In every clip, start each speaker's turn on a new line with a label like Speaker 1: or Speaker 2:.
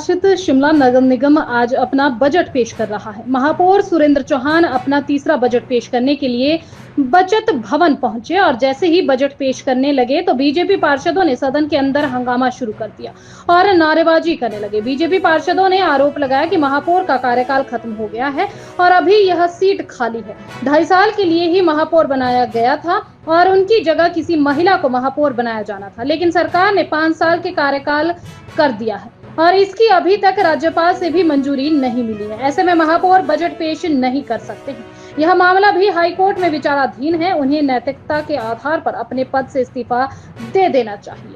Speaker 1: शासित शिमला नगर निगम आज अपना बजट पेश कर रहा है। महापौर सुरेंद्र चौहान अपना तीसरा बजट पेश करने के लिए बचत भवन पहुंचे और जैसे ही बजट पेश करने लगे तो बीजेपी पार्षदों ने सदन के अंदर हंगामा शुरू कर दिया और नारेबाजी करने लगे। बीजेपी पार्षदों ने आरोप लगाया कि महापौर का कार्यकाल खत्म हो गया है और अभी यह सीट खाली है। 2.5 साल के लिए ही महापौर बनाया गया था और उनकी जगह किसी महिला को महापौर बनाया जाना था, लेकिन सरकार ने 5 साल के कार्यकाल कर दिया है और इसकी अभी तक राज्यपाल से भी मंजूरी नहीं मिली है। ऐसे में महापौर बजट पेश नहीं कर सकते हैं। यह मामला भी हाईकोर्ट में विचाराधीन है। उन्हें नैतिकता के आधार पर अपने पद से इस्तीफा दे देना चाहिए।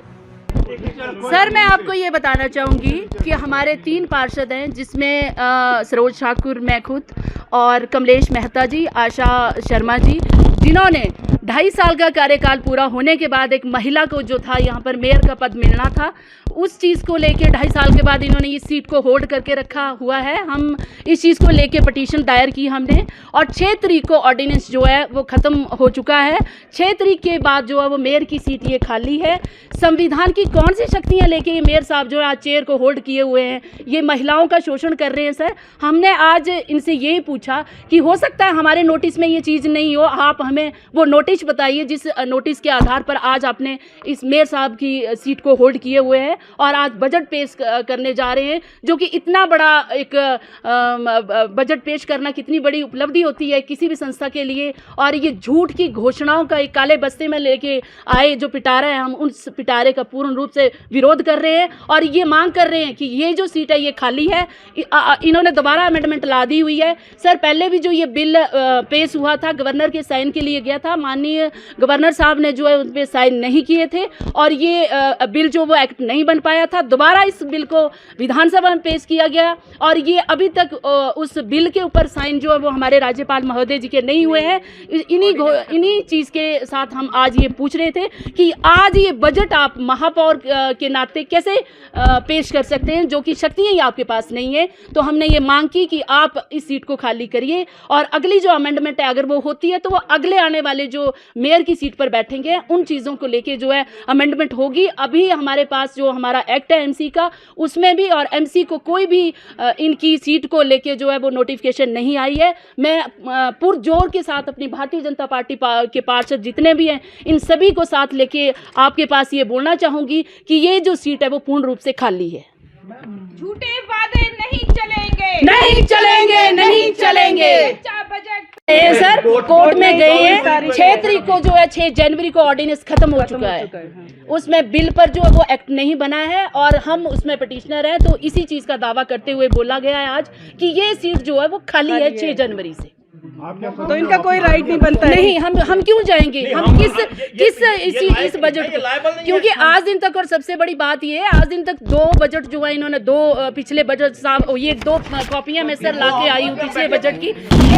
Speaker 2: सर, मैं आपको ये बताना चाहूँगी कि हमारे 3 पार्षद हैं, जिसमें सरोज ठाकुर, मैं खुद और कमलेश मेहता जी, आशा शर्मा जी, जिन्होंने 2.5 साल का कार्यकाल पूरा होने के बाद एक महिला को जो था यहाँ पर मेयर का पद मिलना था, उस चीज़ को लेके 2.5 साल के बाद इन्होंने इस सीट को होल्ड करके रखा हुआ है। हम इस चीज़ को लेके पिटीशन दायर की हमने और 6 तारीख को ऑर्डिनेंस जो है वो ख़त्म हो चुका है। 6 तारीख के बाद जो है वो मेयर की सीट ये खाली है। संविधान की कौन सी शक्तियाँ लेके ये मेयर साहब जो है आज चेयर को होल्ड किए हुए हैं? ये महिलाओं का शोषण कर रहे हैं। सर, हमने आज इनसे यही पूछा कि हो सकता है हमारे नोटिस में ये चीज़ नहीं हो, आप हमें वो नोटिस बताइए जिस नोटिस के आधार पर आज आपने इस मेयर साहब की सीट को होल्ड किए हुए हैं और आज बजट पेश करने जा रहे हैं, जो कि इतना बड़ा एक बजट पेश करना कितनी बड़ी उपलब्धि होती है किसी भी संस्था के लिए। और ये झूठ की घोषणाओं का एक काले बस्ते में लेके आए जो पिटारा है, हम उस पिटारे का पूर्ण रूप से विरोध कर रहे हैं और ये मांग कर रहे हैं कि ये जो सीट है ये खाली है। इन्होंने दोबारा अमेंडमेंट ला दी हुई है। सर, पहले भी जो ये बिल पेश हुआ था, गवर्नर के साइन के लिए गया था, माननीय गवर्नर साहब ने जो है उन पर साइन नहीं किए थे और ये बिल जो वो एक्ट नहीं बन पाया था। दोबारा इस बिल को विधानसभा में पेश किया गया और ये अभी तक उस बिल के ऊपर साइन जो है वो हमारे राज्यपाल महोदय जी के नहीं हुए हैं। इन्हीं चीज़ के साथ हम आज ये पूछ रहे थे कि आज ये बजट आप महापौर के नाते कैसे पेश कर सकते हैं, जो कि शक्तियाँ ही आपके पास नहीं है। तो हमने ये मांग की कि आप इस सीट को खाली करिए और अगली जो अमेंडमेंट है अगर वो होती है तो वो अगले आने वाले जो मेयर की सीट पर बैठेंगे उन चीज़ों को लेके जो है अमेंडमेंट होगी। अभी हमारे पास जो हमारा एक्ट है एमसी का, उसमें भी और एमसी को कोई भी इनकी सीट को लेके जो है वो नोटिफिकेशन नहीं आई है। मैं पुरजोर के साथ अपनी भारतीय जनता पार्टी के पार्षद जितने भी हैं इन सभी को साथ लेके आपके पास ये बोलना चाहूँगी कि ये जो सीट है वो पूर्ण रूप से खाली है।
Speaker 3: झूठे वादे नहीं चलेंगे,
Speaker 2: नहीं चलेंगे, नहीं चलेंगे।
Speaker 3: बजट
Speaker 2: सर, कोर्ट में गए हैं। 6 तारीख को जो है 6 जनवरी को ऑर्डिनेंस खत्म हो चुका है। उसमें बिल पर जो है वो एक्ट नहीं बना है और हम उसमें पिटिशनर हैं। तो इसी चीज़ का दावा करते हुए बोला गया है आज कि ये सीट जो है वो खाली है 6 जनवरी से।
Speaker 4: तो इनका कोई राइट नहीं बनता है?
Speaker 2: नहीं, हम क्यों जाएंगे? हम किस इस बजट को, क्योंकि आज दिन तक, और सबसे बड़ी बात ये है, आज दिन तक 2 बजट जो है इन्होंने 2 पिछले बजट साहब, ये 2 कॉपियां मैं सर लाके आई हूँ पिछले बजट की,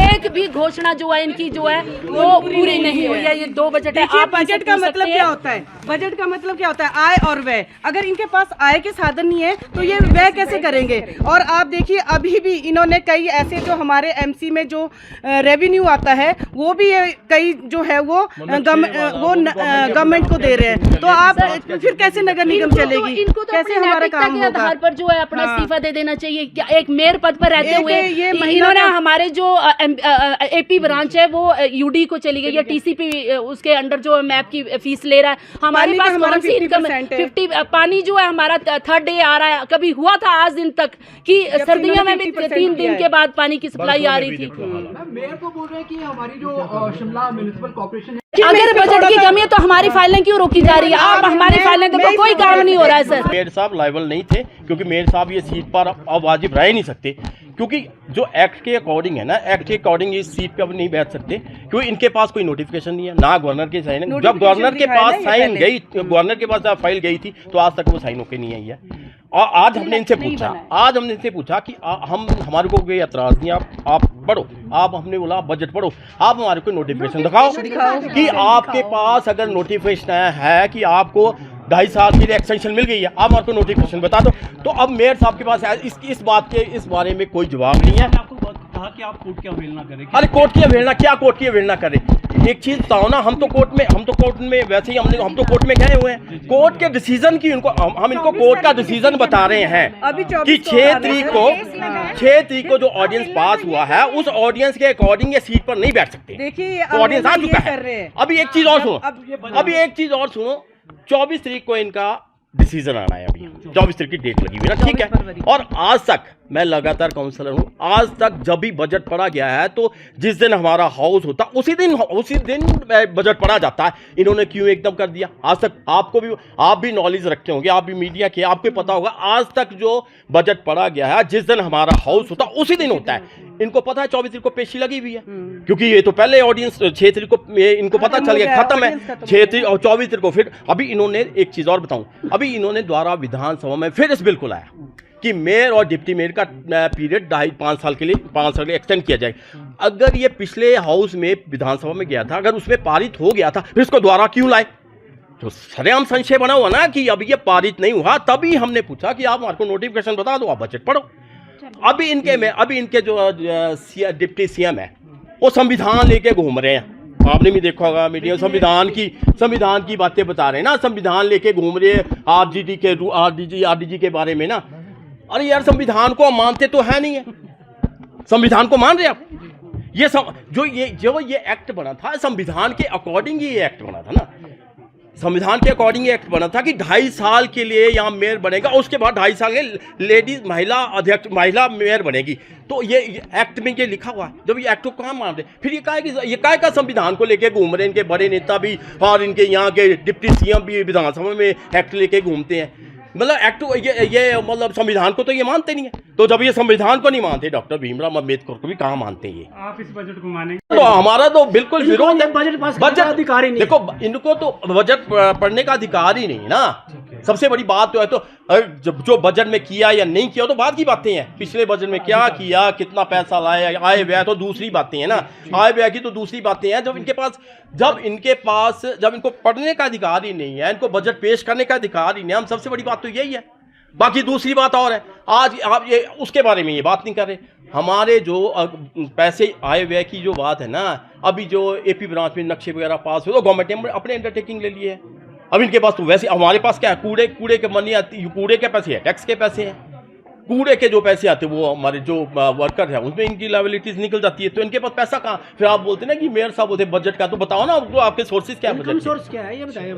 Speaker 2: एक भी घोषणा जो है इनकी जो है वो पूरी नहीं हुई है। ये 2 बजट है। आप
Speaker 4: बजट का मतलब क्या होता है? बजट का मतलब क्या होता है? आय और व्यय। अगर इनके पास आय के साधन नहीं है तो ये व्यय कैसे करेंगे? और आप देखिए अभी भी इन्होंने कई ऐसे जो हमारे एमसी में जो रेवेन्यू आता है वो भी कई जो है वो गवर्नमेंट को दे रहे हैं। तो आप फिर कैसे नगर निगम चलेगी?
Speaker 2: इनको तो
Speaker 4: कैसे हमारा काम होगा?
Speaker 2: आधार पर जो है अपना इस्तीफा दे देना चाहिए। क्या एक मेयर पद पर रहते हुए इन्होंने हमारे जो एपी ब्रांच है वो यूडी को चली गई है, टीसीपी उसके अंडर जो मैप की फीस ले रहा है। हमारे पास कौन सी इनकम है? 50 पानी जो है हमारा 3rd डे आ रहा है। कभी हुआ था आज दिन तक कि सर्दियों में भी 3 दिन के बाद पानी की सप्लाई आ रही थी?
Speaker 5: मेयर तो बोल रहे हैं कि हमारी जो शिमला म्युनिसिपल कॉर्पोरेशन है,
Speaker 2: अगर बजट की कमी है तो हमारी फाइलें क्यों रोकी जा रही है? आप हमारी फाइलें देखो, कोई काम नहीं हो रहा है सर।
Speaker 6: मेयर साहब लायबल नहीं थे क्योंकि मेयर साहब ये सीट पर अब वाजिब रह नहीं सकते, क्योंकि जो एक्ट के अकॉर्डिंग है ना, एक्ट के अकॉर्डिंग इस सीट पे अब नहीं बैठ सकते क्योंकि इनके पास कोई नोटिफिकेशन नहीं है, ना गवर्नर के साइन है। जब गवर्नर के पास साइन गई, गवर्नर के पास जब फाइल गई थी तो आज तक वो साइन होके नहीं आई है। और आज हमने इनसे पूछा कि हमारे को कोई एतराज़ नहीं, आप पढ़ो। आप हमने बोला बजट पढ़ो, आप हमारे को नोटिफिकेशन दिखाओ कि आपके पास अगर नोटिफिकेशन है कि आपको 2.5 साल की एक्सटेंशन मिल गई है, आप हमारे को नोटिफिकेशन बता दो। तो अब मेयर साहब के पास इस बारे में कोई जवाब नहीं है।
Speaker 5: आपको कहा कि आप कोर्ट की अवहेलना करें।
Speaker 6: अरे कोर्ट की अवहेलना क्या? कोर्ट की अवहेलना करें? एक चीज बताओ ना, हम तो कोर्ट में वैसे ही हम तो कोर्ट में गए हुए हैं। कोर्ट के डिसीजन की हम इनको कोर्ट का डिसीजन बता रहे हैं कि 6 तारीख को जो ऑडियंस पास हुआ है उस ऑडियंस के अकॉर्डिंग ये सीट पर नहीं बैठ सकते।
Speaker 4: देखिए
Speaker 6: ऑडियंस आ चुका है। अभी एक चीज और सुनो, 24 तारीख को इनका डिसीजन आना है। अभी 24 तारीख की डेट लगी हुई ना, ठीक है। और आज तक मैं लगातार काउंसलर हूं, आज तक जब भी बजट पढ़ा गया है तो जिस दिन हमारा हाउस होता उसी दिन बजट पढ़ा जाता है। इन्होंने क्यों एकदम कर दिया? आज तक आप भी नॉलेज रखते होंगे, आप भी मीडिया के, आपको पता होगा आज तक जो बजट पढ़ा गया है जिस दिन हमारा हाउस होता उसी दिन होता है। इनको पता है 24 तारीख को पेशी लगी हुई है, क्योंकि ये तो पहले ऑडियंस 6 तारीख को इनको पता चल गया, खत्म है 6 तारीख और 24 तारीख को। फिर अभी इन्होंने एक चीज और बताऊं, अभी इन्होंने द्वारा विधानसभा में फिर इस बिल को लाया कि मेयर और डिप्टी मेयर का पीरियड 5 साल के लिए एक्सटेंड किया जाए। अगर ये पिछले हाउस में विधानसभा में गया था, अगर उसमें पारित हो गया था, फिर इसको द्वारा क्यों लाए? तो सरेआम संशय बना हुआ ना कि अभी ये पारित नहीं हुआ। तभी हमने पूछा कि आप हमारे को नोटिफिकेशन बता दो, आप बजट पढ़ो। अभी इनके जो डिप्टी सीएम है वो संविधान लेके घूम रहे हैं। आपने भी देखा होगा मीडिया, संविधान की बातें बता रहे हैं ना, संविधान लेके घूम रहे हैं आरडीजी के बारे में ना। अरे यार, संविधान को हम मानते तो है नहीं है, संविधान को मान रहे आप? ये एक्ट बना था संविधान के अकॉर्डिंग, ये एक्ट बना था ना, संविधान के अकॉर्डिंग एक्ट बना था कि 2.5 साल के लिए यहाँ मेयर बनेगा, उसके बाद 2.5 साल के लेडीज महिला मेयर बनेगी। तो ये एक्ट में ये लिखा हुआ है। जब ये एक्ट को कहाँ मान रहे, फिर ये काय का संविधान को लेके घूम रहे हैं। इनके बड़े नेता भी और इनके यहाँ के डिप्टी सीएम भी विधानसभा में एक्ट लेके घूमते हैं। मतलब एक्ट ये मतलब संविधान को तो ये मानते नहीं है। तो जब ये संविधान को नहीं मानते, डॉक्टर भीमराव अम्बेडकर को भी कहाँ मानते हैं ये? आप इस बजट को मानेंगे? तो हमारा तो बिल्कुल विरोध है। बजट अधिकार ही नहीं, देखो इनको तो बजट पढ़ने का अधिकार ही नहीं है ना। सबसे बड़ी बात तो है तो जो बजट में किया या नहीं किया तो बाद की बातें हैं। पिछले बजट में क्या किया, कितना पैसा लाया, आय व्यय तो दूसरी बातें हैं ना, आय व्यय की तो दूसरी बातें हैं। जब इनको पढ़ने का अधिकार ही नहीं है, इनको बजट पेश करने का अधिकार ही नहीं है, हम सबसे बड़ी बात तो यही है। बाकी दूसरी बात और है, आज आप ये उसके बारे में ये बात नहीं कर रहे। हमारे जो पैसे आय व्यय की जो बात है ना, अभी जो एपी ब्रांच में नक्शे वगैरह पास हुए तो गवर्नमेंट ने अपने अंडरटेकिंग ले लिए है। अब इनके पास तो वैसे, हमारे पास क्या है, कूड़े के मनी आती, कूड़े के पैसे है, टैक्स के पैसे हैं, कूड़े के जो पैसे आते हैं वो हमारे जो वर्कर है उसमें इनकी लायबिलिटीज निकल जाती है। तो इनके पास पैसा कहाँ? फिर आप बोलते हैं ना कि मेयर साहब बोलते बजट का, तो बताओ ना आपके सोर्सेज क्या है?
Speaker 5: सोर्स क्या है ये बताइए।